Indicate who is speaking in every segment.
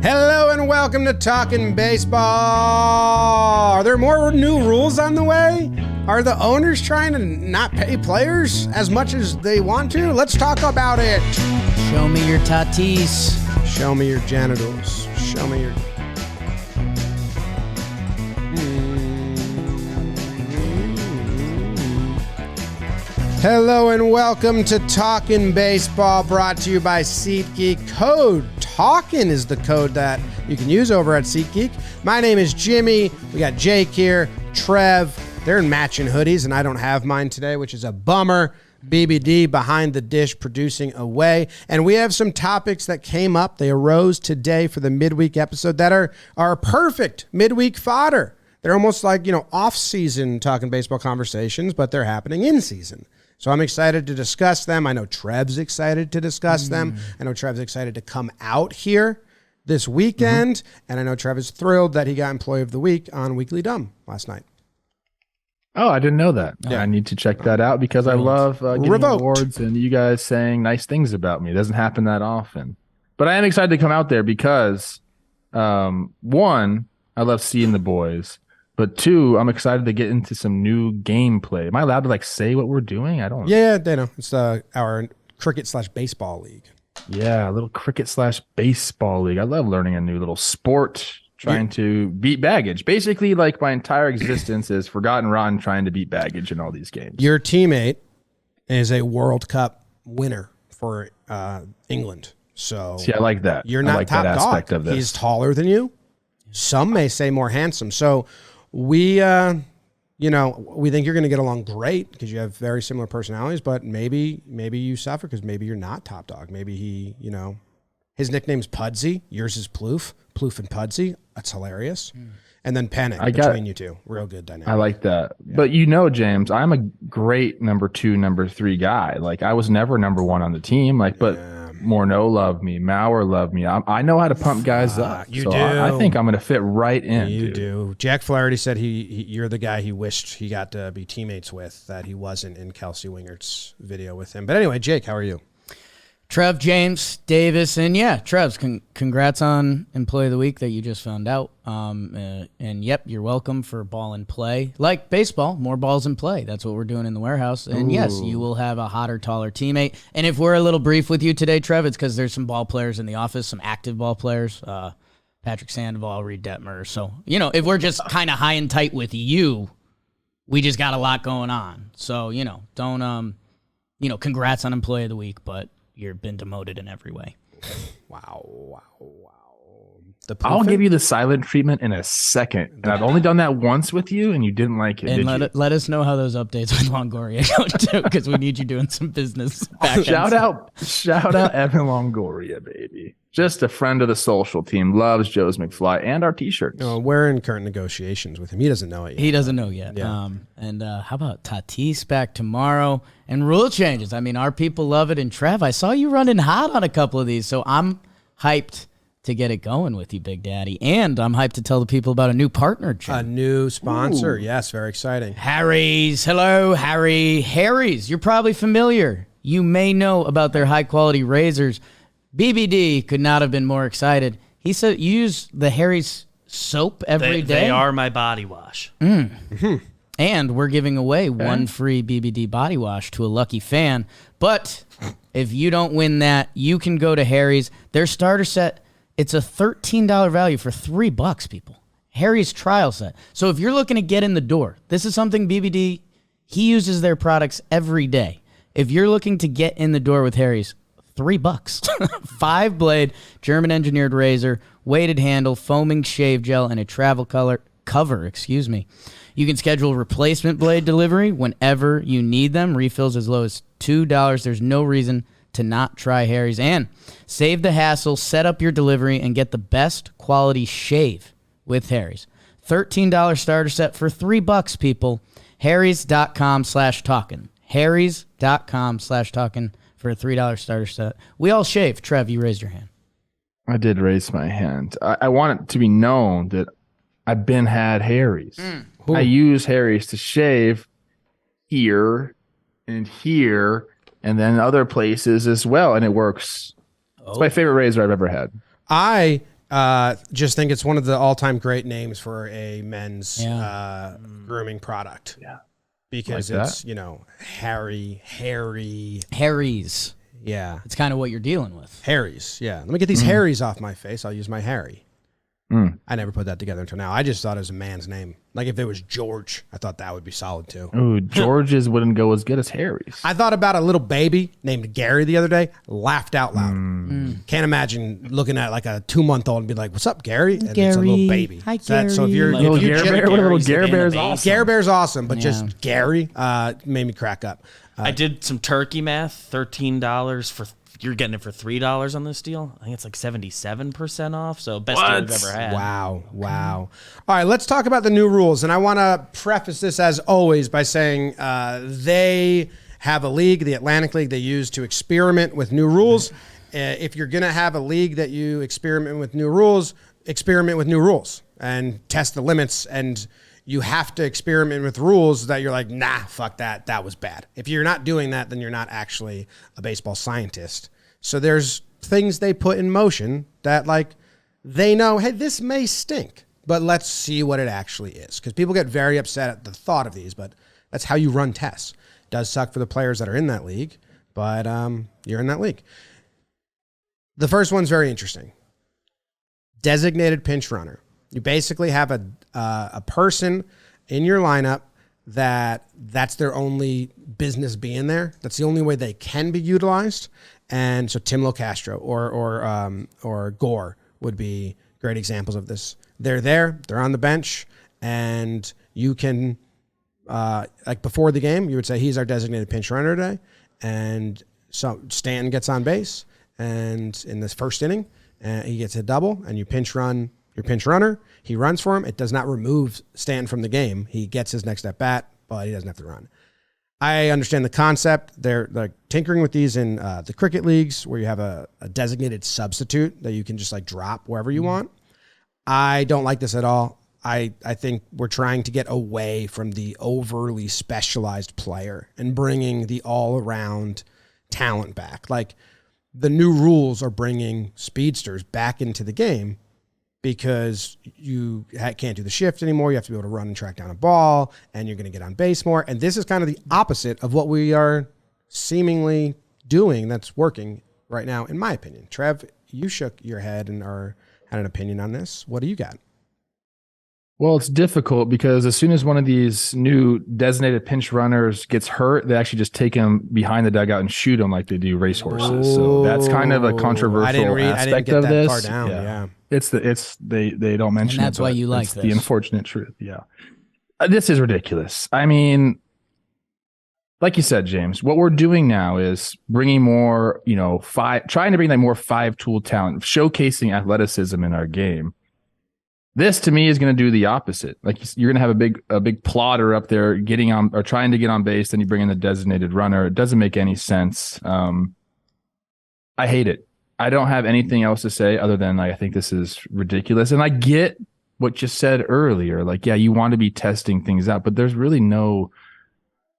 Speaker 1: Hello and welcome to Talkin' Baseball. Are there more new rules on the way? Are the owners trying to not pay players as much as they want to? Let's talk about it.
Speaker 2: Show me your tatis.
Speaker 1: Show me your genitals. Show me your... Hello and welcome to Talkin' Baseball, brought to you by SeatGeek. Code Talkin' is the code that you can use over at SeatGeek. My name is Jimmy. We got Jake here, Trev. They're in matching hoodies, and I don't have mine today, which is a bummer. BBD behind the dish producing away. And we have some topics that came up. They arose today for the midweek episode that are perfect midweek fodder. They're almost like, off-season Talkin' Baseball conversations, but they're happening in season. So I'm excited to discuss them. I know Trev's excited to discuss them. I know Trev's excited to come out here this weekend. And I know Trev is thrilled that he got Employee of the Week on Weekly Dumb last night.
Speaker 3: Oh, I didn't know that. Yeah. I need to check that out because I love getting awards and you guys saying nice things about me. It doesn't happen that often. But I am excited to come out there because, one, I love seeing the boys. But two, I'm excited to get into some new gameplay. Am I allowed to say what we're doing? I don't know.
Speaker 1: Yeah, they know. It's our cricket/baseball league.
Speaker 3: Yeah, a little cricket/baseball league. I love learning a new little sport, trying to beat baggage. Basically, my entire existence is forgotten rotten trying to beat baggage in all these games.
Speaker 1: Your teammate is a World Cup winner for England. So
Speaker 3: see, I like that.
Speaker 1: You're not top
Speaker 3: that aspect
Speaker 1: dog.
Speaker 3: Of this.
Speaker 1: He's taller than you. Some may say more handsome. So we think you're going to get along great because you have very similar personalities, but maybe you suffer because maybe you're not top dog. Maybe he, his nickname's Pudsey. Yours is Ploof and Pudsey. That's hilarious. And then Panic between you two. Real good dynamic.
Speaker 3: I like that. Yeah. But James, I'm a great number 2, number 3 guy. I was never number 1 on the team. But Morneau loved me. Maurer loved me. I know how to pump guys up.
Speaker 1: You do.
Speaker 3: I think I'm going to fit right in.
Speaker 1: You do. Jack Flaherty said you're the guy he wished he got to be teammates with, that he wasn't in Kelsey Wingert's video with him. But anyway, Jake, how are you?
Speaker 2: Trev, James, Davis, and Trev's, congrats on Employee of the Week that you just found out. And yep, you're welcome for ball and play. Like baseball, more balls in play. That's what we're doing in the warehouse. And yes, you will have a hotter, taller teammate. And if we're a little brief with you today, Trev, it's because there's some ball players in the office, some active ball players, Patrick Sandoval, Reed Detmer. So, if we're just kind of high and tight with you, we just got a lot going on. So, don't, congrats on Employee of the Week, but you've been demoted in every way.
Speaker 1: Wow.
Speaker 3: I'll give you the silent treatment in a second. And I've only done that once with you, and you didn't like it,
Speaker 2: and let us know how those updates with Longoria go, too, because we need you doing some business.
Speaker 3: Shout out Evan Longoria, baby. Just a friend of the social team. Loves Joe's McFly and our T-shirts.
Speaker 1: No, we're in current negotiations with him. He doesn't know it yet.
Speaker 2: He doesn't know yet. Yeah. And how about Tatis back tomorrow? And rule changes. I mean, our people love it. And Trev, I saw you running hot on a couple of these, so I'm hyped to get it going with you, Big Daddy. And I'm hyped to tell the people about a new partner, Jim.
Speaker 1: A new sponsor. Ooh. Yes, very exciting.
Speaker 2: Harry's. Hello, Harry. Harry's. You're probably familiar. You may know about their high-quality razors. BBD could not have been more excited. He said you use the Harry's soap every day.
Speaker 4: They are my body wash.
Speaker 2: Mm-hmm. And we're giving away one free BBD body wash to a lucky fan. But if you don't win that, you can go to Harry's. Their starter set, it's a $13 value for $3, people. Harry's trial set. So if you're looking to get in the door, this is something BBD, he uses their products every day. If you're looking to get in the door with Harry's, $3. 5-blade German-engineered razor, weighted handle, foaming shave gel, and a travel cover. You can schedule replacement blade delivery whenever you need them. Refills as low as $2. There's no reason to not try Harry's. And save the hassle, set up your delivery, and get the best quality shave with Harry's. $13 starter set for $3, people. Harrys.com/talkin. Harrys.com/talkin. For a $3 starter set. We all shave. Trev, you raised your hand.
Speaker 3: I did raise my hand. I want it to be known that I've had Harry's. I use Harry's to shave here and here and then other places as well, and it works. It's my favorite razor I've ever had.
Speaker 1: I Just think it's one of the all-time great names for a men's grooming product.
Speaker 3: Yeah.
Speaker 1: Because
Speaker 3: like
Speaker 1: it's, Harry's. Yeah.
Speaker 2: It's kind of what you're dealing with.
Speaker 1: Harry's, yeah. Let me get these Harrys off my face. I'll use my Harry. I never put that together until now. I just thought it was a man's name. Like if it was George, I thought that would be solid too.
Speaker 3: Ooh, George's wouldn't go as good as Harry's.
Speaker 1: I thought about a little baby named Gary the other day. Laughed out loud. Can't imagine looking at like a 2-month-old and be like, "What's up, Gary?" And
Speaker 2: Gary.
Speaker 1: it's a little baby.
Speaker 2: Hi, Gary.
Speaker 1: So if you're
Speaker 3: Little Gare Bear, what a little Gare Bear is awesome.
Speaker 1: Gare Bear's awesome, but just Gary made me crack up.
Speaker 4: I did some turkey math. $13 for. You're getting it for $3 on this deal. I think it's like 77% off. So best deal we've ever had.
Speaker 1: Wow. All right, let's talk about the new rules. And I want to preface this as always by saying they have a league, the Atlantic League, they use to experiment with new rules. If you're going to have a league that you experiment with new rules and test the limits. And you have to experiment with rules that you're like, nah, fuck that. That was bad. If you're not doing that, then you're not actually a baseball scientist. So there's things they put in motion that like they know, hey, this may stink, but let's see what it actually is. Because people get very upset at the thought of these, but that's how you run tests. It does suck for the players that are in that league, but you're in that league. The first one's very interesting. Designated pinch runner. You basically have a person in your lineup that's their only business being there. That's the only way they can be utilized. And so Tim Locastro or Gore would be great examples of this. They're there, they're on the bench, and you can like before the game, you would say he's our designated pinch runner today. And so Stanton gets on base, and in this first inning, he gets a double, and you pinch run your pinch runner. He runs for him. It does not remove Stanton from the game. He gets his next at bat, but he doesn't have to run. I understand the concept. They're like tinkering with these in the cricket leagues where you have a designated substitute that you can just like drop wherever you want. I don't like this at all. I think we're trying to get away from the overly specialized player and bringing the all-around talent back. Like the new rules are bringing speedsters back into the game because you can't do the shift anymore. You have to be able to run and track down a ball, and you're going to get on base more. And this is kind of the opposite of what we are seemingly doing that's working right now, in my opinion. Trev, you shook your head and had an opinion on this. What do you got?
Speaker 3: Well, it's difficult because as soon as one of these new designated pinch runners gets hurt, they actually just take him behind the dugout and shoot him like they do racehorses. So that's kind of a controversial aspect of this.
Speaker 1: Far down. Yeah.
Speaker 3: They don't mention
Speaker 2: and that's
Speaker 3: it.
Speaker 2: Why you like
Speaker 3: this.
Speaker 2: The
Speaker 3: unfortunate truth. Yeah. This is ridiculous. I mean, like you said, James, what we're doing now is bringing more, trying to bring that more 5-tool talent, showcasing athleticism in our game. This to me is going to do the opposite. Like you're going to have a big plotter up there getting on or trying to get on base, then you bring in the designated runner. It doesn't make any sense. I hate it. I don't have anything else to say other than I think this is ridiculous. And I get what you said earlier. Like, yeah, you want to be testing things out, but there's really no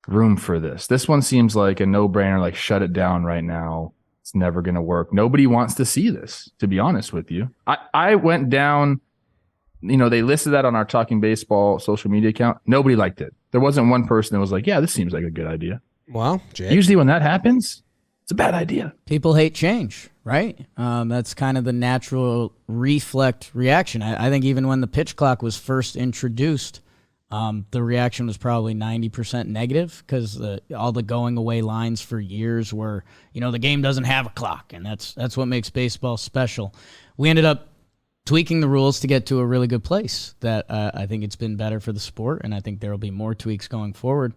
Speaker 3: room for this. This one seems like a no-brainer. Like, shut it down right now. It's never going to work. Nobody wants to see this, to be honest with you. I went down. They listed that on our Talking Baseball social media account. Nobody liked it. There wasn't one person that was like, yeah, this seems like a good idea.
Speaker 1: Well, Jake.
Speaker 3: Usually when that happens, it's a bad idea.
Speaker 2: People hate change, right? That's kind of the natural reflect reaction. I think even when the pitch clock was first introduced, the reaction was probably 90% negative because all the going away lines for years were, the game doesn't have a clock, and that's what makes baseball special. We ended up tweaking the rules to get to a really good place that I think it's been better for the sport, and I think there will be more tweaks going forward.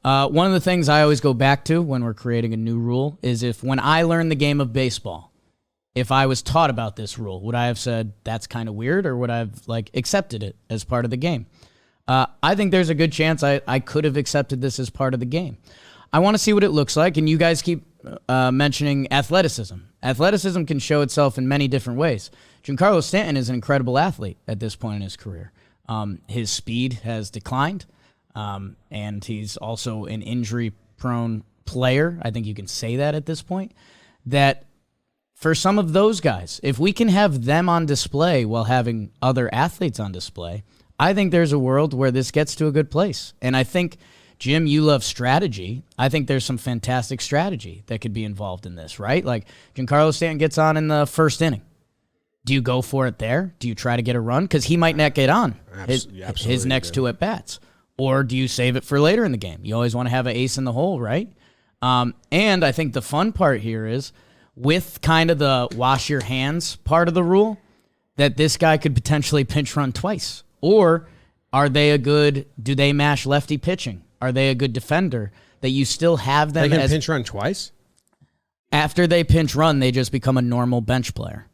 Speaker 2: One of the things I always go back to when we're creating a new rule is when I learned the game of baseball, if I was taught about this rule, would I have said that's kind of weird, or would I have accepted it as part of the game? I think there's a good chance I could have accepted this as part of the game. I want to see what it looks like, and you guys keep mentioning athleticism. Athleticism can show itself in many different ways. Giancarlo Stanton is an incredible athlete at this point in his career. His speed has declined, and he's also an injury-prone player. I think you can say that at this point. That for some of those guys, if we can have them on display while having other athletes on display, I think there's a world where this gets to a good place. And I think, Jim, you love strategy. I think there's some fantastic strategy that could be involved in this, right? Like Giancarlo Stanton gets on in the first inning. Do you go for it there? Do you try to get a run? Because he might not get on his next two at-bats. Or do you save it for later in the game? You always want to have an ace in the hole, right? And I think the fun part here is with kind of the wash your hands part of the rule, that this guy could potentially pinch run twice. Or do they mash lefty pitching? Are they a good defender that you still have them?
Speaker 1: They can pinch run twice?
Speaker 2: After they pinch run, they just become a normal bench player.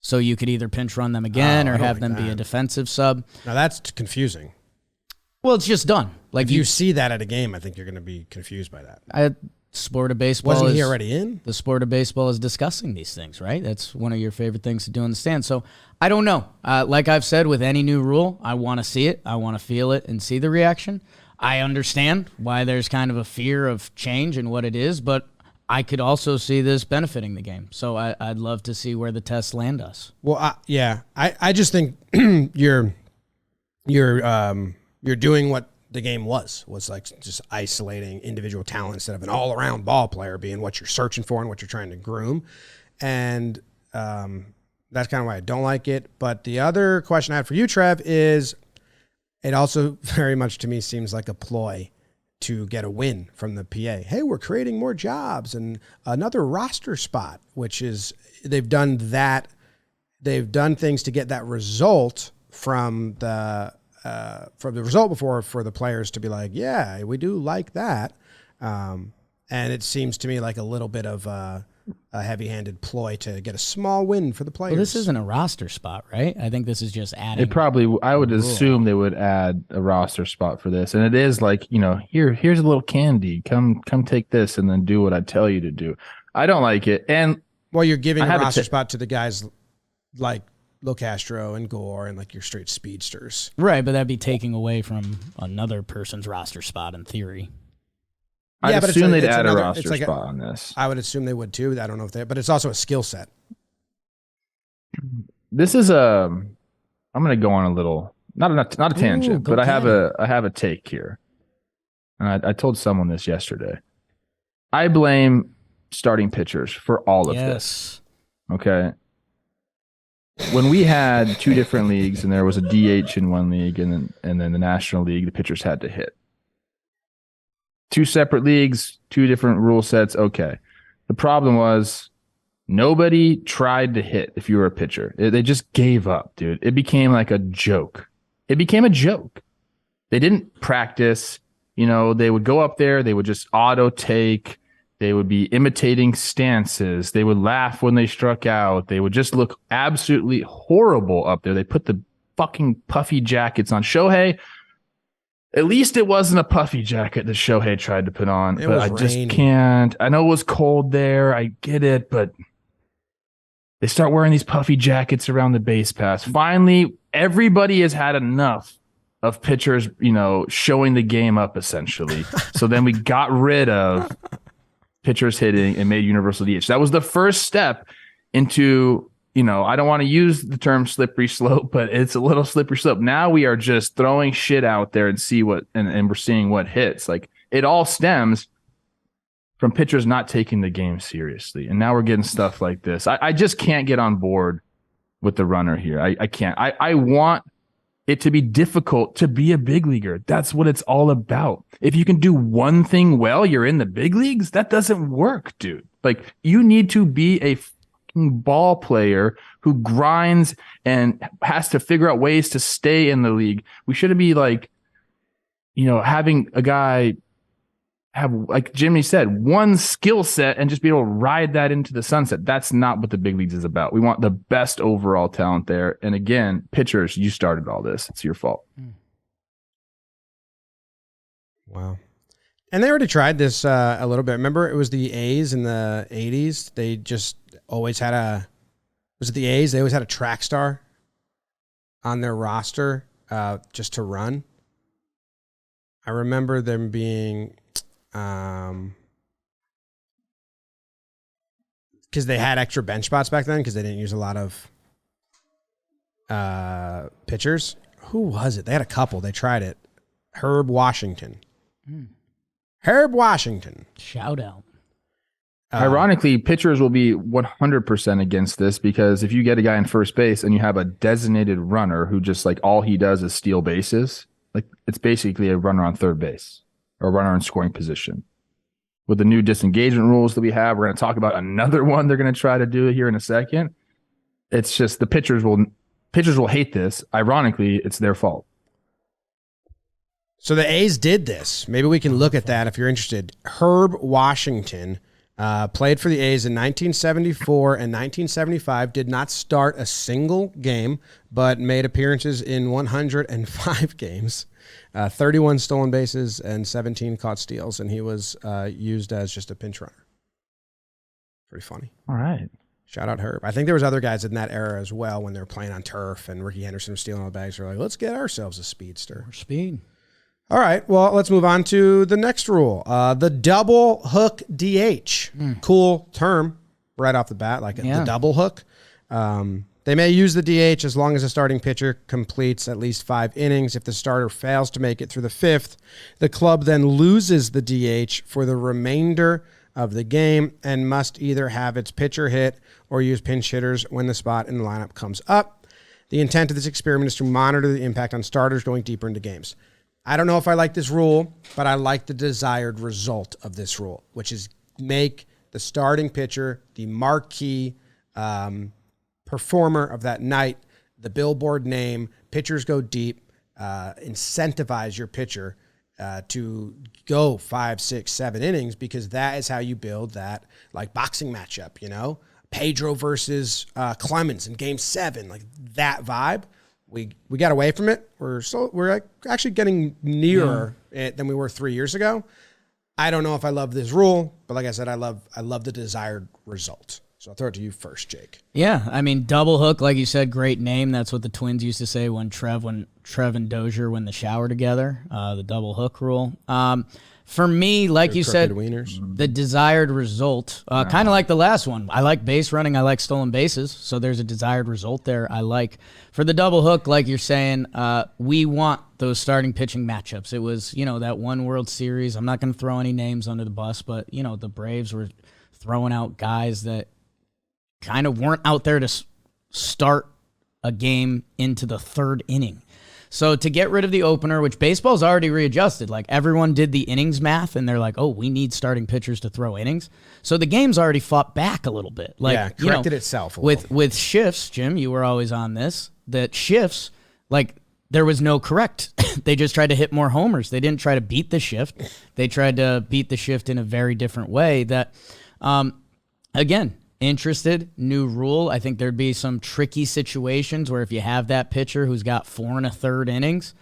Speaker 2: So you could either pinch run them again or have them be a defensive sub.
Speaker 1: Now that's confusing.
Speaker 2: Well, it's just done. Like
Speaker 1: if you see that at a game, I think you're going to be confused by that.
Speaker 2: Sport of baseball
Speaker 1: wasn't he already in?
Speaker 2: The sport of baseball is discussing these things, right? That's one of your favorite things to do in the stand. So I don't know. Like I've said, with any new rule, I want to see it. I want to feel it and see the reaction. I understand why there's kind of a fear of change and what it is, but I could also see this benefiting the game. So I'd love to see where the tests land us.
Speaker 1: Well, yeah, I just think you're doing what the game was like just isolating individual talent instead of an all-around ball player being what you're searching for and what you're trying to groom. And that's kind of why I don't like it. But the other question I had for you, Trev, is it also very much to me seems like a ploy to get a win from the PA. Hey, we're creating more jobs and another roster spot, which is they've done that. They've done things to get that result from the result before for the players to be like, yeah, we do like that. And it seems to me like a little bit of a heavy-handed ploy to get a small win for the players.
Speaker 2: Well, this isn't a roster spot, right? I think this is just adding.
Speaker 3: I would assume they would add a roster spot for this. And it is like, here's a little candy. Come take this and then do what I tell you to do. I don't like it. And
Speaker 1: well, you're giving a roster spot to the guys like Lil Castro and Gore and like your straight speedsters.
Speaker 2: Right, but that'd be taking away from another person's roster spot in theory.
Speaker 3: I'd assume they'd add a roster spot on this.
Speaker 1: I would assume they would too. I don't know if but it's also a skill set.
Speaker 3: This is I'm going to go on a little, not a tangent, but I have a take here. And I told someone this yesterday. I blame starting pitchers for all of this. Okay. When we had two different leagues and there was a DH in one league and then the National League, the pitchers had to hit. Two separate leagues, two different rule sets. Okay. The problem was nobody tried to hit if you were a pitcher. They just gave up, dude. It became like a joke. They didn't practice. They would go up there. They would just auto take. They would be imitating stances. They would laugh when they struck out. They would just look absolutely horrible up there. They put the fucking puffy jackets on. Shohei, at least it wasn't a puffy jacket that Shohei tried to put on. But I just can't. I know it was cold there. I get it. But they start wearing these puffy jackets around the base paths. Finally, everybody has had enough of pitchers, showing the game up, essentially. So then we got rid of pitchers hitting and made universal DH. That was the first step into, I don't want to use the term slippery slope, but it's a little slippery slope. Now we are just throwing shit out there and we're seeing what hits. Like it all stems from pitchers not taking the game seriously. And now we're getting stuff like this. I just can't get on board with the runner here. I can't. I want it to be difficult to be a big leaguer. That's what it's all about. If you can do one thing well, you're in the big leagues. That doesn't work, dude. Like you need to be a ball player who grinds and has to figure out ways to stay in the league. We shouldn't be like, having a guy have, like Jimmy said, one skill set and just be able to ride that into the sunset. That's not what the big leagues is about. We want the best overall talent there. And again, pitchers, you started all this. It's your fault.
Speaker 1: Wow. And they already tried this a little bit. Remember, it was the A's in the 80s. They just always had was it the A's? They always had a track star on their roster just to run. I remember them being because they had extra bench spots back then because they didn't use a lot of pitchers. Who was it? They had a couple. They tried it. Herb Washington. Herb Washington.
Speaker 2: Shout out.
Speaker 3: Ironically, pitchers will be 100% against this because if you get a guy in first base and you have a designated runner who just like all he does is steal bases, like it's basically a runner on third base or a runner in scoring position. With the new disengagement rules that we have, we're going to talk about another one they're going to try to do here in a second. It's just the pitchers will hate this. Ironically, it's their fault.
Speaker 1: So the A's did this. Maybe we can look at that if you're interested. Herb Washington played for the A's in 1974 and 1975, did not start a single game, but made appearances in 105 games, 31 stolen bases, and 17 caught steals, and he was used as just a pinch runner. Pretty funny.
Speaker 3: All right.
Speaker 1: Shout out Herb. I think there was other guys in that era as well when they were playing on turf, and Ricky Henderson was stealing all the bags. They're like, let's get ourselves a speedster.
Speaker 2: More speed.
Speaker 1: All right, well, let's move on to the next rule. The double hook DH. Cool term right off the bat, like the double hook. They may use the DH as long as the starting pitcher completes at least 5 innings. If the starter fails to make it through the 5th, the club then loses the DH for the remainder of the game and must either have its pitcher hit or use pinch hitters when the spot in the lineup comes up. The intent of this experiment is to monitor the impact on starters going deeper into games. I don't know if I like this rule, but I like the desired result of this rule, which is make the starting pitcher the marquee performer of that night, the billboard name, pitchers go deep, incentivize your pitcher to go 5, 6, 7 innings, because that is how you build that like boxing matchup, you know? Pedro versus Clemens in Game 7, like that vibe. We got away from it. We're like actually getting nearer it than we were 3 years ago. I don't know if I love this rule, but like I said, I love the desired result. So I'll throw it to you first, Jake.
Speaker 2: Yeah, I mean, double hook, like you said, great name. That's what the Twins used to say when Trev and Dozier went in the shower together. The double hook rule. For me, like you said, the desired result, kind of like the last one. I like base running. I like stolen bases. So there's a desired result there I like. For the double hook, like you're saying, we want those starting pitching matchups. It was, that one World Series. I'm not going to throw any names under the bus, but, the Braves were throwing out guys that kind of weren't out there to start a game into the 3rd inning. So to get rid of the opener, which baseball's already readjusted, like everyone did the innings math and they're like, oh, we need starting pitchers to throw innings. So the game's already fought back a little bit. Like,
Speaker 1: corrected itself a
Speaker 2: little. With shifts, Jim, you were always on this, that shifts, like there was no correct. They just tried to hit more homers. They didn't try to beat the shift. They tried to beat the shift in a very different way that, again, interested, new rule. I think there'd be some tricky situations where if you have that pitcher who's got 4 1/3 innings,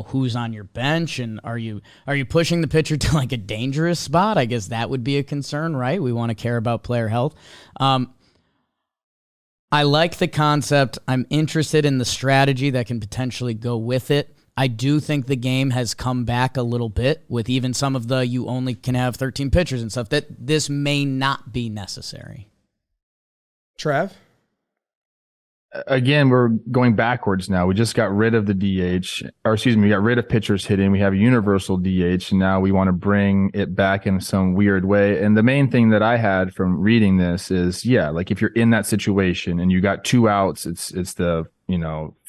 Speaker 2: who's on your bench, and are you pushing the pitcher to like a dangerous spot? I guess that would be a concern, right? We want to care about player health. I like the concept. I'm interested in the strategy that can potentially go with it. I do think the game has come back a little bit with even some of the you only can have 13 pitchers and stuff, that this may not be necessary.
Speaker 1: Trev?
Speaker 3: Again, we're going backwards now. We just got rid of the DH, we got rid of pitchers hitting. We have a universal DH, and now we want to bring it back in some weird way. And the main thing that I had from reading this is, like if you're in that situation and you got 2 outs, it's the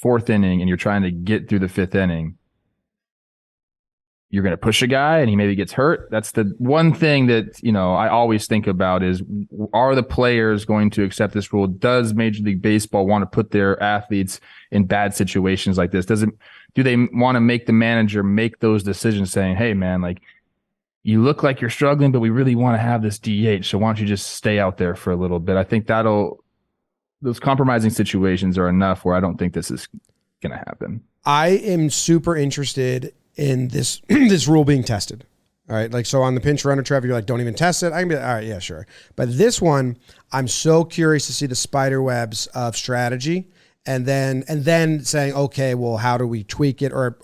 Speaker 3: 4th inning, and you're trying to get through the 5th inning, you're going to push a guy and he maybe gets hurt. That's the one thing that, I always think about is, are the players going to accept this rule? Does Major League Baseball want to put their athletes in bad situations like this? Do they want to make the manager make those decisions saying, hey man, like you look like you're struggling, but we really want to have this DH. So why don't you just stay out there for a little bit? I think those compromising situations are enough where I don't think this is going to happen.
Speaker 1: I am super interested in this this rule being tested. All right. Like, so on the pinch runner, Trevor, you're like, don't even test it. I can be like, all right, yeah, sure. But this one, I'm so curious to see the spider webs of strategy and then saying, okay, well, how do we tweak it? Or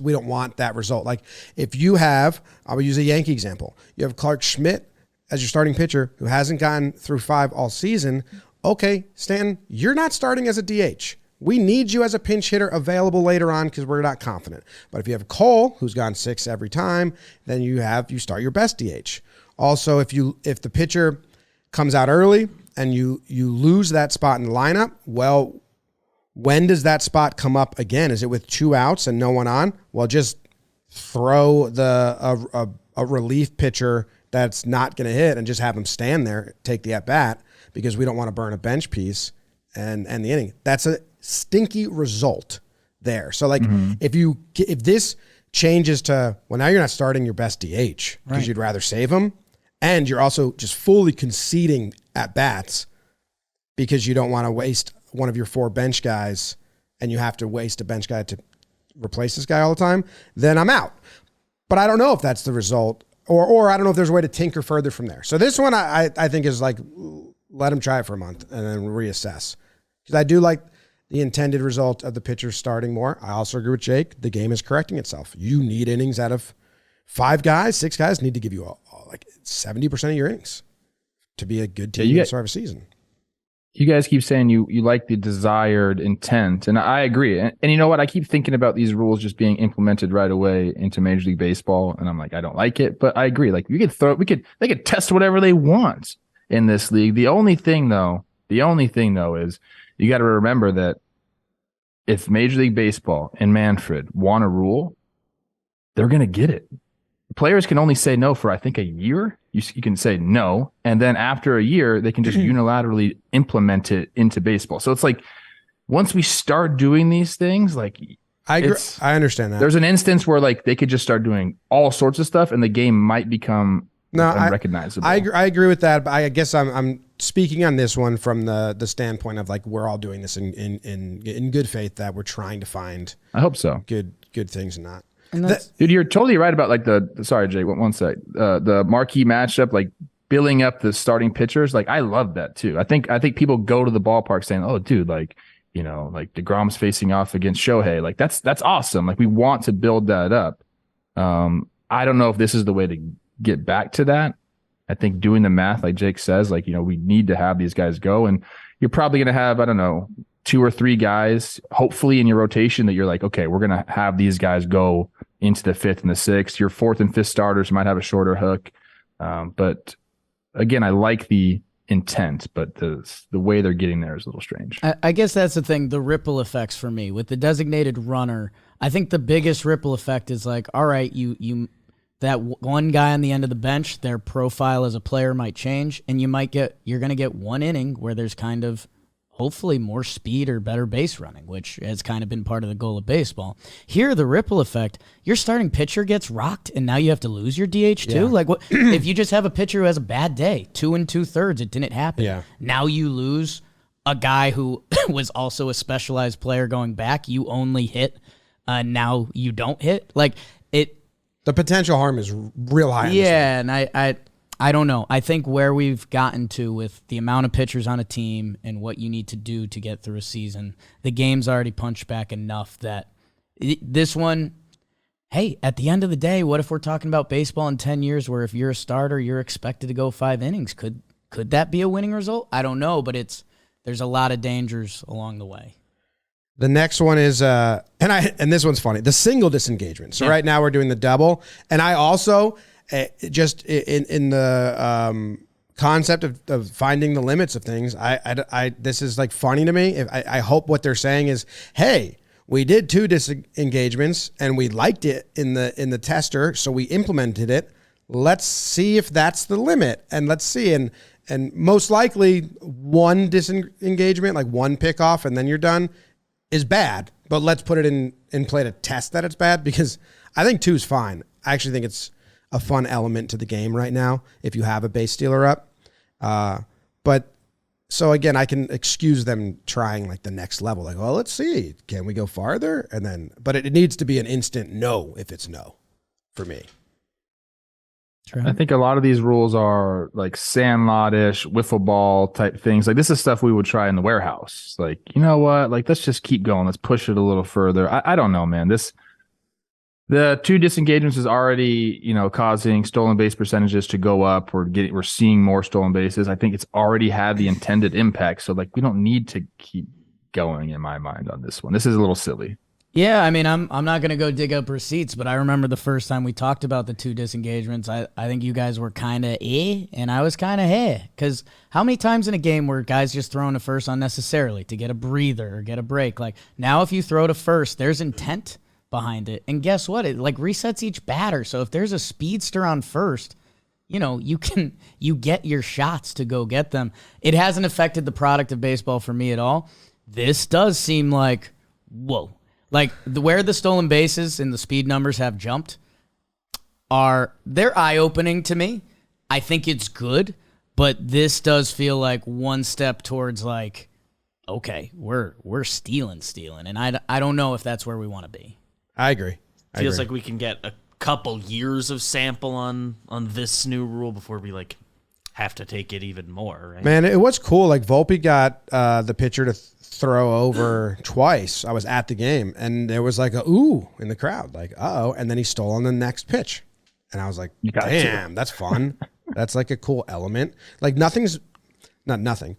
Speaker 1: we don't want that result. Like if you have, I will use a Yankee example. You have Clark Schmidt as your starting pitcher who hasn't gotten through 5 all season, okay, Stanton, you're not starting as a DH. We need you as a pinch hitter available later on because we're not confident. But if you have Cole, who's gone 6 every time, then you start your best DH. Also, if the pitcher comes out early and you lose that spot in the lineup, well, when does that spot come up again? Is it with 2 outs and no one on? Well, just throw a relief pitcher that's not going to hit and just have him stand there, take the at-bat, because we don't want to burn a bench piece and the inning. That's a stinky result there. So like if this changes to, well, now you're not starting your best DH because you'd rather save him, and you're also just fully conceding at bats because you don't want to waste one of your 4 bench guys and you have to waste a bench guy to replace this guy all the time, then I'm out. But I don't know if that's the result, or I don't know if there's a way to tinker further from there. So this one I think is like, let him try it for a month and then reassess. Because I do like the intended result of the pitcher starting more. I also agree with Jake. The game is correcting itself. You need innings out of 5 guys, 6 guys need to give you like 70% of your innings to be a good team to start a season.
Speaker 3: You guys keep saying you like the desired intent, and I agree. And you know what? I keep thinking about these rules just being implemented right away into Major League Baseball, and I'm like, I don't like it, but I agree. Like they could test whatever they want in this league. The only thing though is you got to remember that if Major League Baseball and Manfred want a rule, they're going to get it. Players can only say no for, I think, a year. You can say no, and then after a year, they can just unilaterally implement it into baseball. So it's like, once we start doing these things, like
Speaker 1: I understand that.
Speaker 3: There's an instance where like they could just start doing all sorts of stuff, and the game might become unrecognizable.
Speaker 1: I agree with that, but I guess I'm speaking on this one from the standpoint of like, we're all doing this in good faith, that we're trying to find.
Speaker 3: I hope so.
Speaker 1: Good things and not.
Speaker 3: Dude, you're totally right about like sorry, Jake, one sec. The marquee matchup, like billing up the starting pitchers. Like I love that too. I think people go to the ballpark saying, oh, dude, like, you know, like DeGrom's facing off against Shohei. Like that's awesome. Like we want to build that up. I don't know if this is the way to get back to that. I think doing the math, like Jake says, like, you know, we need to have these guys go, and you're probably going to have, I don't know, 2 or 3 guys, hopefully in your rotation that you're like, okay, we're going to have these guys go into the 5th and the 6th. Your 4th and 5th starters might have a shorter hook. But again, I like the intent, but the way they're getting there is a little strange.
Speaker 2: I guess that's the thing, the ripple effects for me. With the designated runner, I think the biggest ripple effect is like, all right, you that one guy on the end of the bench, their profile as a player might change, and you're going to get 1 inning where there's kind of hopefully more speed or better base running, which has kind of been part of the goal of baseball. Here, the ripple effect, your starting pitcher gets rocked, and now you have to lose your DH too? Yeah. Like, what if you just have a pitcher who has a bad day, 2 2/3, it didn't happen.
Speaker 1: Yeah.
Speaker 2: Now you lose a guy who was also a specialized player going back. You only hit, now you don't hit. Like,
Speaker 1: the potential harm is real high.
Speaker 2: Yeah, and I don't know. I think where we've gotten to with the amount of pitchers on a team and what you need to do to get through a season, the game's already punched back enough that this one, hey, at the end of the day, what if we're talking about baseball in 10 years where if you're a starter, you're expected to go 5 innings? Could that be a winning result? I don't know, but there's a lot of dangers along the way.
Speaker 1: The next one is, and this one's funny, the single disengagement. So right now we're doing the double. And I also, just in the concept of finding the limits of things, this is like funny to me. I hope what they're saying is, hey, we did 2 disengagements and we liked it in the tester, so we implemented it. Let's see if that's the limit, and let's see. And most likely 1 disengagement, like 1 pickoff, and then you're done, is bad, but let's put it in play to test that it's bad, because I think 2 is fine. I actually think it's a fun element to the game right now if you have a base stealer up. But so again, I can excuse them trying like the next level. Like, well, let's see, can we go farther? And then, but it needs to be an instant no if it's no for me.
Speaker 3: I think a lot of these rules are like sandlot-ish, wiffle ball type things. Like this is stuff we would try in the warehouse. Like, you know what? Like, let's just keep going. Let's push it a little further. I don't know, man. The 2 disengagements is already, causing stolen base percentages to go up. We're seeing more stolen bases. I think it's already had the intended impact. So we don't need to keep going in my mind on this one. This is a little silly.
Speaker 2: Yeah, I mean, I'm not going to go dig up receipts, but I remember the first time we talked about the 2 disengagements, I think you guys were kind of and I was kind of because how many times in a game were guys just throwing to first unnecessarily to get a breather or get a break? Now if you throw to first, there's intent behind it. And guess what? It resets each batter. So if there's a speedster on first, you get your shots to go get them. It hasn't affected the product of baseball for me at all. This does seem like, whoa. Where the stolen bases and the speed numbers have jumped they're eye-opening to me. I think it's good, but this does feel like one step towards okay, we're stealing. And I don't know if that's where we want to be.
Speaker 1: I agree.
Speaker 4: Feels like we can get a couple years of sample on this new rule before we have to take it even more, right?
Speaker 1: Man, it was cool. Volpe got the pitcher to throw over twice. I was at the game, and there was a ooh in the crowd, uh-oh, and then he stole on the next pitch. And I was like, damn, that's fun. That's a cool element. Not nothing.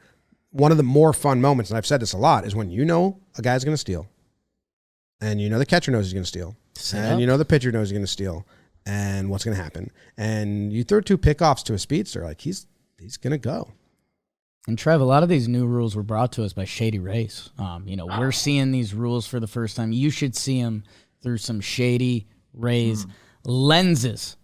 Speaker 1: One of the more fun moments, and I've said this a lot, is when a guy's going to steal, and the catcher knows he's going to steal, and the pitcher knows he's going to steal, and what's going to happen. And you throw 2 pickoffs to a speedster, he's going to go.
Speaker 2: And Trev, a lot of these new rules were brought to us by Shady Rays. We're seeing these rules for the first time. You should see them through some Shady Rays lenses.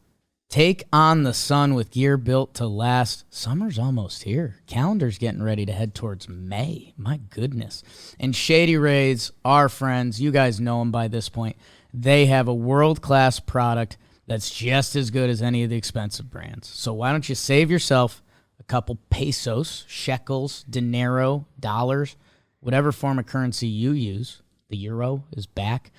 Speaker 2: Take on the sun with gear built to last. Summer's almost here. Calendar's getting ready to head towards May. My goodness. And Shady Rays, our friends, you guys know them by this point. They have a world-class product that's just as good as any of the expensive brands. So why don't you save yourself a couple pesos, shekels, dinero, dollars, whatever form of currency you use. The euro is back.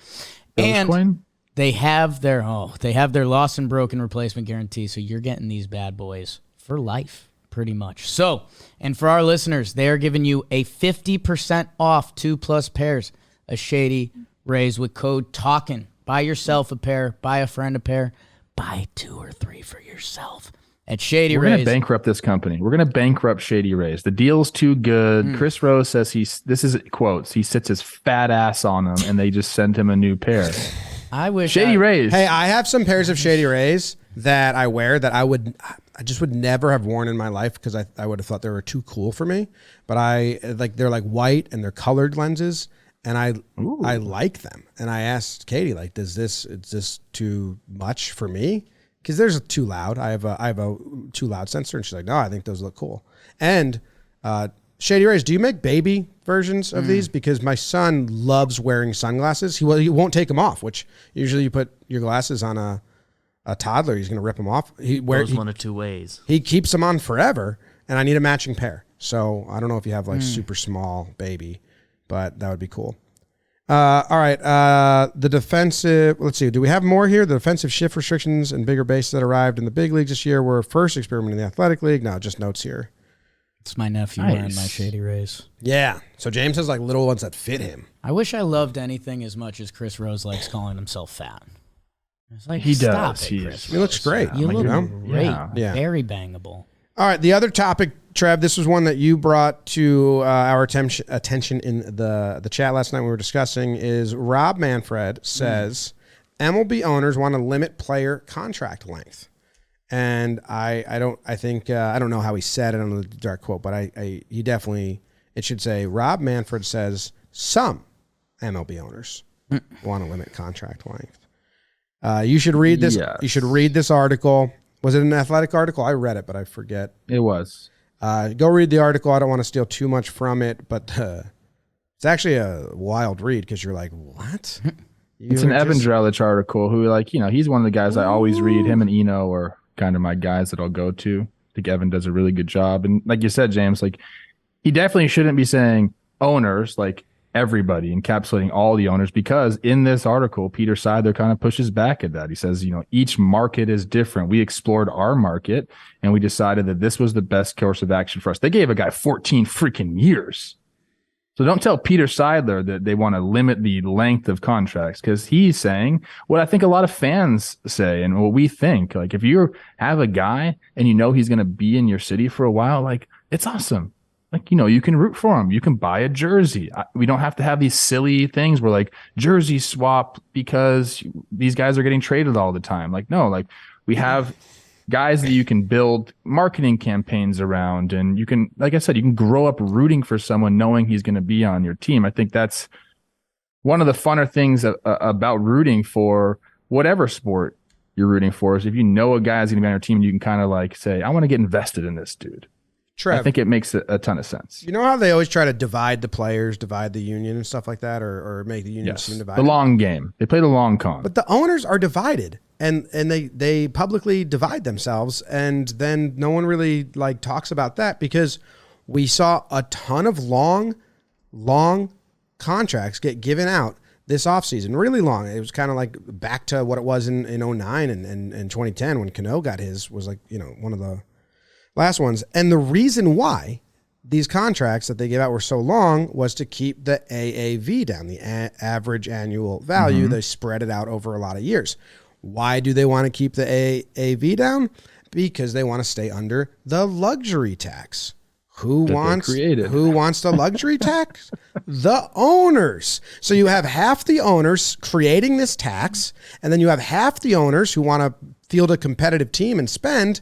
Speaker 2: And they have their lost and broken replacement guarantee, so you're getting these bad boys for life, pretty much. So, and for our listeners, they are giving you a 50% off 2+ pairs of Shady Rays with code TALKIN. Buy yourself a pair, buy a friend a pair, buy 2 or 3 for yourself. At Shady Rays.
Speaker 3: We're going to bankrupt this company. We're going to bankrupt Shady Rays. The deal's too good. Chris Rose says this is quotes. He sits his fat ass on them, and they just send him a new pair.
Speaker 2: I wish
Speaker 3: Shady Rays.
Speaker 1: Hey, I have some pairs of Shady Rays that I wear that I just would never have worn in my life because I would have thought they were too cool for me. But they're white and they're colored lenses, and I like them. And I asked Katie, is this too much for me? Because there's too loud. I have a too loud sensor, and she's like, no, I think those look cool. And Shady Rays, do you make baby versions of these? Because my son loves wearing sunglasses. He won't take them off, which usually you put your glasses on a toddler, he's going to rip them off. He
Speaker 4: goes one of 2 ways.
Speaker 1: He keeps them on forever, and I need a matching pair. So I don't know if you have super small baby, but that would be cool. All right. The defensive, let's see. Do we have more here? The defensive shift restrictions and bigger bases that arrived in the big leagues this year were first experimented in the athletic league. No, just notes here.
Speaker 2: It's my nephew wearing my Shady Rays.
Speaker 1: Yeah. So James has little ones that fit him.
Speaker 2: I wish I loved anything as much as Chris Rose likes calling himself fat. It's
Speaker 3: he
Speaker 2: stop
Speaker 3: does.
Speaker 2: It, Chris
Speaker 1: he looks great.
Speaker 2: You look great.
Speaker 1: Yeah.
Speaker 2: Very bangable.
Speaker 1: All right. The other topic, Trev, this was one that you brought to our attention in the chat last night when we were discussing, is Rob Manfred says MLB owners want to limit player contract length. And I don't know how he said it on the direct quote, but he definitely, it should say Rob Manfred says some MLB owners want to limit contract length. You should read this. Yes. You should read this article. Was it an Athletic article? I read it, but I forget.
Speaker 3: It was.
Speaker 1: Go read the article. I don't want to steal too much from it, but it's actually a wild read because you're like, what?
Speaker 3: It's an Evan Drellich article who, he's one of the guys I always read. Him and Eno are kind of my guys that I'll go to. I think Evan does a really good job. And like you said, James, he definitely shouldn't be saying owners, everybody, encapsulating all the owners, because in this article, Peter Seidler kind of pushes back at that. He says, each market is different. We explored our market and we decided that this was the best course of action for us. They gave a guy 14 freaking years So don't tell Peter Seidler that they want to limit the length of contracts, because he's saying what I think a lot of fans say and what we think. Like, if you have a guy and you know he's going to be in your city for a while, like, it's awesome. Like, you can root for him. You can buy a jersey. We don't have to have these silly things where like jersey swap because these guys are getting traded all the time. Like, no, like we have guys that you can build marketing campaigns around, and you can, like I said, you can grow up rooting for someone knowing he's going to be on your team. I think that's one of the funner things about rooting for whatever sport you're rooting for, is if you know a guy is going to be on your team, you can kind of like say, I want to get invested in this dude.
Speaker 1: Trev,
Speaker 3: I think it makes a ton of sense.
Speaker 1: You know how they always try to divide the players, divide the union and stuff like that, or make the union seem divided?
Speaker 3: The long game. They play the long con.
Speaker 1: But the owners are divided. And they publicly divide themselves, and then no one really like talks about that, because we saw a ton of long contracts get given out this offseason, really long. It was kind of like back to what it was in 09 and 2010 when Cano got his, was like, one of the last ones. And the reason why these contracts that they gave out were so long was to keep the AAV down, the average annual value. Mm-hmm. They spread it out over a lot of years. Why do they want to keep the AAV down? Because they want to stay under the luxury tax. Who wants the luxury tax? The owners. So you have half the owners creating this tax, and then you have half the owners who want to field a competitive team and spend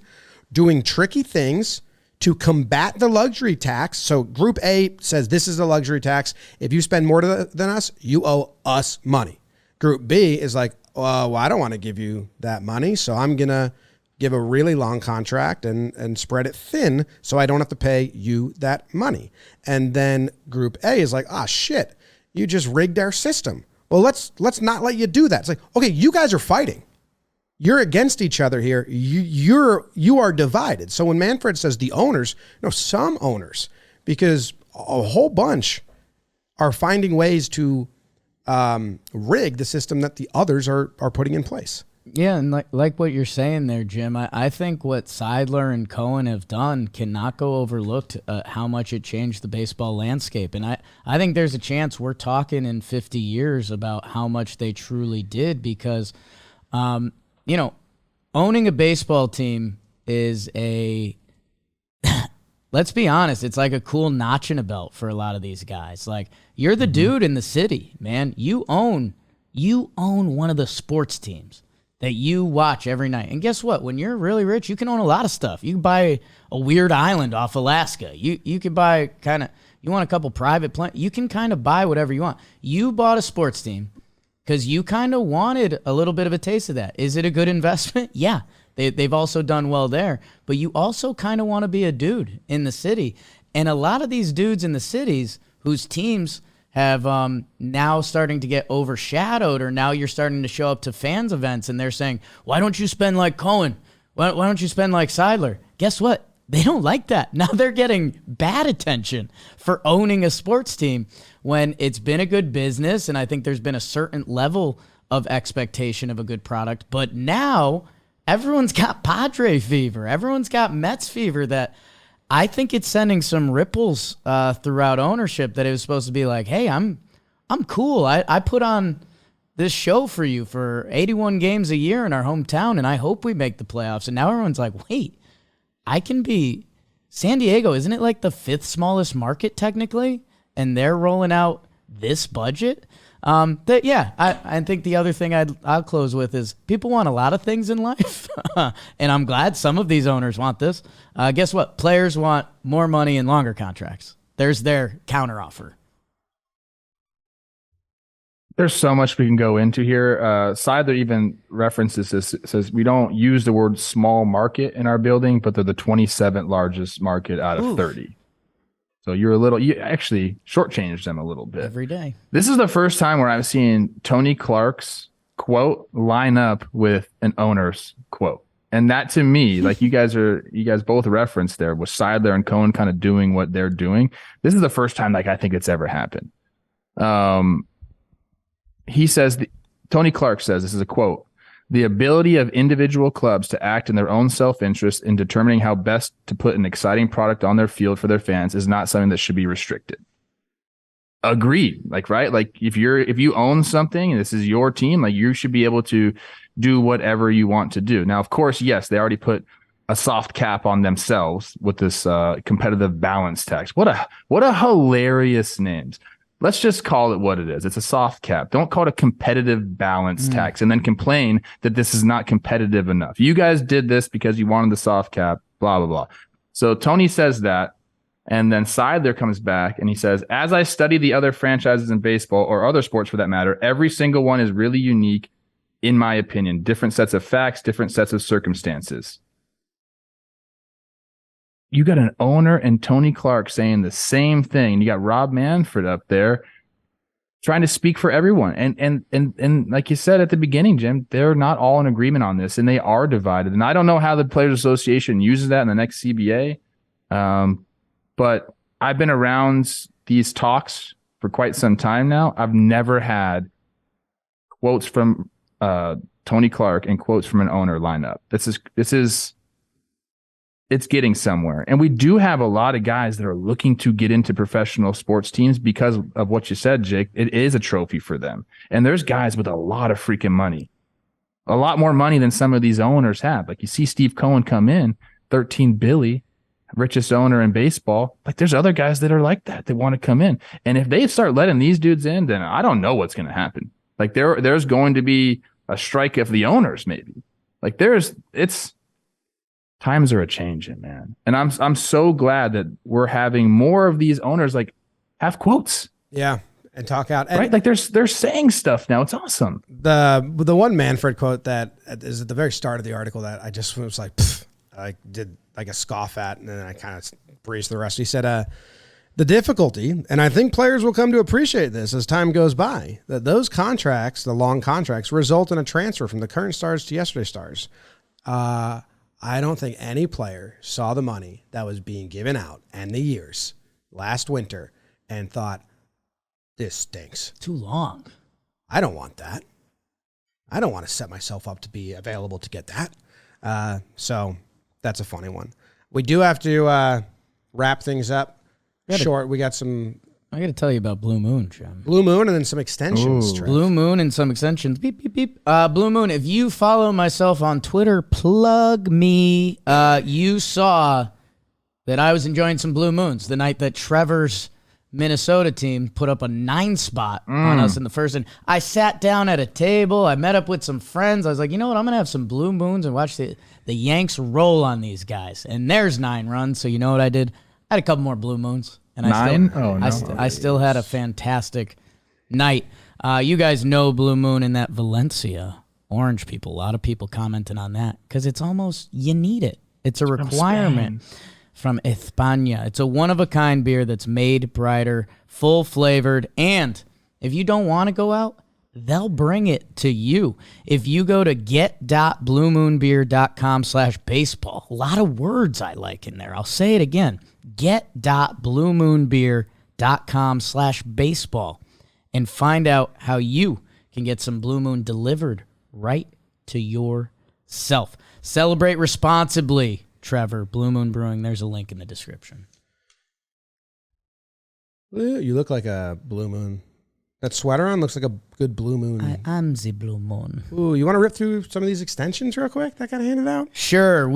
Speaker 1: doing tricky things to combat the luxury tax. So Group A says this is a luxury tax. If you spend more than us, you owe us money. Group B is like, well, I don't want to give you that money, so I'm going to give a really long contract and spread it thin so I don't have to pay you that money. And then Group A is like, shit, you just rigged our system. Well, let's not let you do that. It's like, okay, you guys are fighting. You're against each other here. You are divided. So when Manfred says the owners, some owners, because a whole bunch are finding ways to rig the system that the others are putting in place.
Speaker 2: Yeah, and like what you're saying there, Jim, I think what Seidler and Cohen have done cannot go overlooked, how much it changed the baseball landscape. And I think there's a chance we're talking in 50 years about how much they truly did, because, owning a baseball team is let's be honest, it's like a cool notch in a belt for a lot of these guys. Like, you're the dude in the city, man. You own one of the sports teams that you watch every night. And guess what? When you're really rich, you can own a lot of stuff. You can buy a weird island off Alaska. You can buy you want a couple private planes. You can kind of buy whatever you want. You bought a sports team because you kind of wanted a little bit of a taste of that. Is it a good investment? Yeah. They've also done well there, but you also kind of want to be a dude in the city. And a lot of these dudes in the cities whose teams have now starting to get overshadowed, or now you're starting to show up to fans events and they're saying, why don't you spend like Cohen? Why don't you spend like Seidler? Guess what? They don't like that. Now they're getting bad attention for owning a sports team when it's been a good business, and I think there's been a certain level of expectation of a good product. But now everyone's got Padre fever. Everyone's got Mets fever, that I think it's sending some ripples throughout ownership, that it was supposed to be like, hey, I'm cool. I put on this show for you for 81 games a year in our hometown, and I hope we make the playoffs. And now everyone's like, wait, I can be San Diego. Isn't it like the 5th smallest market technically? And they're rolling out this budget. I think the other thing I'll close with is people want a lot of things in life, and I'm glad some of these owners want this. Guess what? Players want more money and longer contracts. There's their counteroffer.
Speaker 3: There's so much we can go into here. Seidler even references this, says we don't use the word small market in our building, but they're the 27th largest market out of 30. So you actually shortchanged them a little bit.
Speaker 2: Every day.
Speaker 3: This is the first time where I've seen Tony Clark's quote line up with an owner's quote. And that, to me, like you guys both referenced there, with Seidler and Cohen kind of doing what they're doing. This is the first time I think it's ever happened. He says, Tony Clark says, this is a quote, "The ability of individual clubs to act in their own self-interest in determining how best to put an exciting product on their field for their fans is not something that should be restricted." agreed. Like, right? Like if you own something and this is your team, like you should be able to do whatever you want to do. Now, of course, yes, they already put a soft cap on themselves with this competitive balance tax. What a hilarious names. Let's just call it what it is. It's a soft cap. Don't call it a competitive balance tax and then complain that this is not competitive enough. You guys did this because you wanted the soft cap, blah, blah, blah. So Tony says that. And then Seidler comes back and he says, as I study the other franchises in baseball or other sports for that matter, every single one is really unique, in my opinion. Different sets of facts, different sets of circumstances. You got an owner and Tony Clark saying the same thing. You got Rob Manfred up there trying to speak for everyone. And like you said at the beginning, Jim, they're not all in agreement on this, and they are divided. And I don't know how the Players Association uses that in the next CBA. But I've been around these talks for quite some time now. I've never had quotes from Tony Clark and quotes from an owner line up. It's getting somewhere. And we do have a lot of guys that are looking to get into professional sports teams because of what you said, Jake. It is a trophy for them. And there's guys with a lot of freaking money, a lot more money than some of these owners have. Like you see Steve Cohen come in, 13 Billy, richest owner in baseball. Like there's other guys that are like that want to come in. And if they start letting these dudes in, then I don't know what's going to happen. Like there's going to be a strike of the owners, maybe. Like times are a changing, man. And I'm so glad that we're having more of these owners like have quotes.
Speaker 1: Yeah. And talk out. And
Speaker 3: right? Like they're saying stuff now. It's awesome.
Speaker 1: The one Manfred quote that is at the very start of the article that I just was like, I did like a scoff at, and then I kind of breezed the rest. He said, the difficulty, and I think players will come to appreciate this as time goes by, that those contracts, the long contracts, result in a transfer from the current stars to yesterday's stars. I don't think any player saw the money that was being given out and the years last winter and thought, this stinks.
Speaker 2: Too long.
Speaker 1: I don't want that. I don't want to set myself up to be available to get that. So that's a funny one. We do have to wrap things up short. We got some...
Speaker 2: I got to tell you about Blue Moon, Jim.
Speaker 1: Blue Moon and then some extensions.
Speaker 2: Blue Moon and some extensions. Beep, beep, beep. Blue Moon, if you follow myself on Twitter, plug me. You saw that I was enjoying some Blue Moons the night that Trevor's Minnesota team put up a 9 spot on us in the first. And I sat down at a table. I met up with some friends. I was like, you know what? I'm going to have some Blue Moons and watch the Yanks roll on these guys. And there's 9 runs. So you know what I did? I had a couple more Blue Moons. And I still had a fantastic night. You guys know Blue Moon and that Valencia orange people. A lot of people commenting on that because it's almost, you need it. It's a requirement from España. It's a one-of-a-kind beer that's made brighter, full-flavored, and if you don't want to go out, they'll bring it to you. If you go to get.bluemoonbeer.com/baseball, a lot of words I like in there. I'll say it again. Get.bluemoonbeer.com/baseball and find out how you can get some Blue Moon delivered right to yourself. Celebrate responsibly, Trevor. Blue Moon Brewing. There's a link in the description.
Speaker 1: You look like a Blue Moon. That sweater on looks like a good Blue Moon.
Speaker 2: I am the Blue Moon.
Speaker 1: Ooh, you want to rip through some of these extensions real quick that got handed out?
Speaker 2: Sure.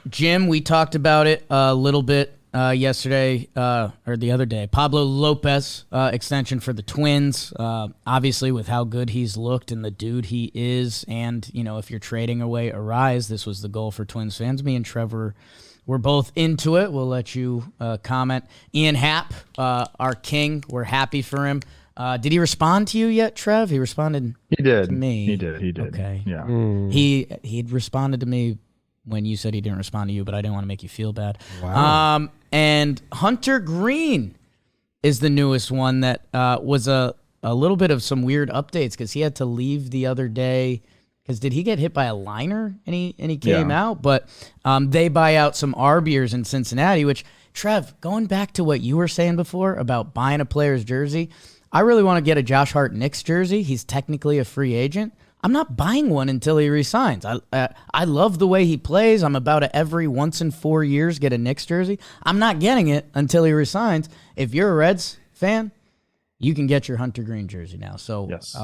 Speaker 2: Jim, we talked about it a little bit yesterday or the other day. Pablo Lopez extension for the Twins. Obviously, with how good he's looked and the dude he is, and if you're trading away Arise, this was the goal for Twins fans. Me and Trevor were both into it. We'll let you comment. Ian Happ, our king. We're happy for him. Did he respond to you yet, Trev? He responded.
Speaker 3: He did.
Speaker 2: To me.
Speaker 3: He did.
Speaker 2: Okay.
Speaker 3: Yeah.
Speaker 2: He'd responded to me when you said he didn't respond to you, but I didn't want to make you feel bad.
Speaker 1: Wow.
Speaker 2: And Hunter Green is the newest one that was a little bit of some weird updates because he had to leave the other day. Because did he get hit by a liner and he came out? But they buy out some R beers in Cincinnati, which, Trev, going back to what you were saying before about buying a player's jersey, I really want to get a Josh Hart Knicks jersey. He's technically a free agent. I'm not buying one until he resigns. I love the way he plays. I'm about to every once in 4 years get a Knicks jersey. I'm not getting it until he resigns. If you're a Reds fan, you can get your Hunter Green jersey now. So
Speaker 3: yes.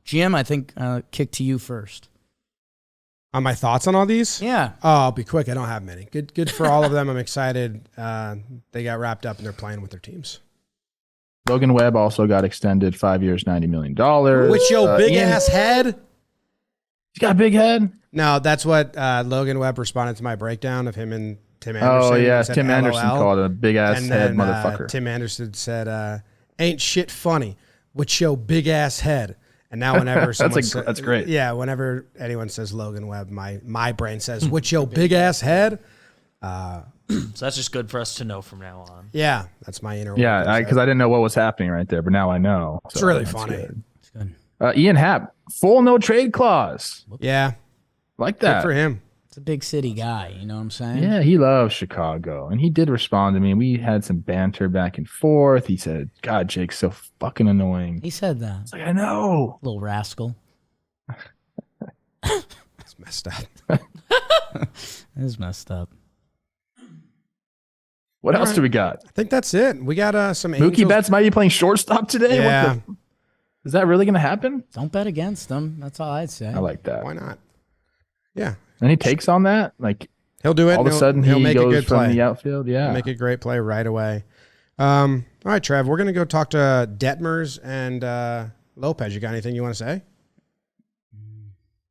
Speaker 2: Jim, I think kick to you first.
Speaker 1: On my thoughts on all these?
Speaker 2: Yeah.
Speaker 1: Oh, I'll be quick. I don't have many. Good for all of them. I'm excited. They got wrapped up and they're playing with their teams.
Speaker 3: Logan Webb also got extended 5 years, $90 million.
Speaker 1: Which big ass head?
Speaker 3: He's got a big head.
Speaker 1: No, that's what Logan Webb responded to my breakdown of him and Tim Anderson.
Speaker 3: Oh, yeah.
Speaker 1: Tim
Speaker 3: Tim Anderson called it a big ass head motherfucker.
Speaker 1: Tim Anderson said, ain't shit funny. With your big ass head. And now whenever someone
Speaker 3: that's great.
Speaker 1: Yeah, whenever anyone says Logan Webb, my brain says, "What's your big ass head?"
Speaker 4: So that's just good for us to know from now on.
Speaker 1: Yeah, that's my inner.
Speaker 3: Yeah, because I didn't know what was happening right there, but now I know.
Speaker 1: It's really funny.
Speaker 3: Good. It's good. Ian Happ, full no trade clause.
Speaker 1: Yeah,
Speaker 3: like that
Speaker 1: good for him.
Speaker 2: It's a big city guy, you know what I'm saying?
Speaker 3: Yeah, he loves Chicago. And he did respond to me. We had some banter back and forth. He said, God, Jake's so fucking annoying.
Speaker 2: He said that.
Speaker 3: It's like, I know.
Speaker 2: Little rascal.
Speaker 1: It's messed up.
Speaker 2: It is messed up.
Speaker 3: What else do we got?
Speaker 1: I think that's it. We got some
Speaker 3: Mookie
Speaker 1: Angels.
Speaker 3: Betts might be playing shortstop today?
Speaker 1: Yeah.
Speaker 3: Is that really going to happen?
Speaker 2: Don't bet against them. That's all I'd say.
Speaker 3: I like that.
Speaker 1: Why not? Yeah.
Speaker 3: Any takes on that? Like
Speaker 1: he'll do it.
Speaker 3: All of a sudden
Speaker 1: he'll
Speaker 3: he
Speaker 1: make
Speaker 3: goes
Speaker 1: a good
Speaker 3: from
Speaker 1: play.
Speaker 3: the outfield. Yeah.
Speaker 1: He'll make a great play right away. All right, Trev, we're going to go talk to Detmers and Lopez. You got anything you want to say?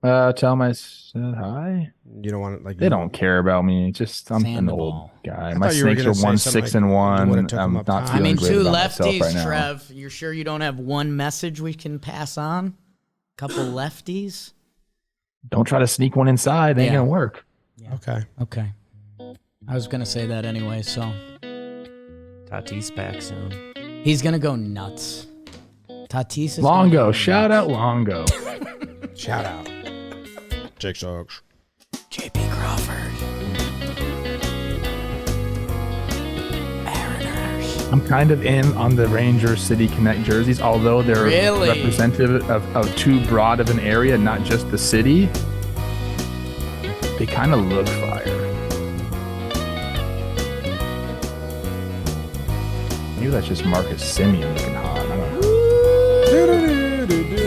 Speaker 3: Tell them I said hi.
Speaker 1: You don't want to
Speaker 3: They don't care about me. Just I'm an old guy. My Snakes are 1-6-1. I'm not feeling great
Speaker 2: two
Speaker 3: about myself
Speaker 2: lefties,
Speaker 3: right now.
Speaker 2: Trev. You're sure you don't have one message we can pass on? Couple lefties.
Speaker 3: Don't try to sneak one inside. It ain't gonna work.
Speaker 2: Yeah.
Speaker 1: Okay.
Speaker 2: I was gonna say that anyway. So
Speaker 4: Tatis back soon.
Speaker 2: he's gonna go nuts. Tatis is
Speaker 3: Longo. Shout out Longo.
Speaker 1: Shout out. Jake Sox.
Speaker 2: JP Crawford. Mariners.
Speaker 3: I'm kind of in on the Rangers City Connect jerseys, although they're
Speaker 2: Really?
Speaker 3: representative of too broad of an area, not just the city. They kind of look fire. Maybe that's just Marcus Semien looking hot. I don't know.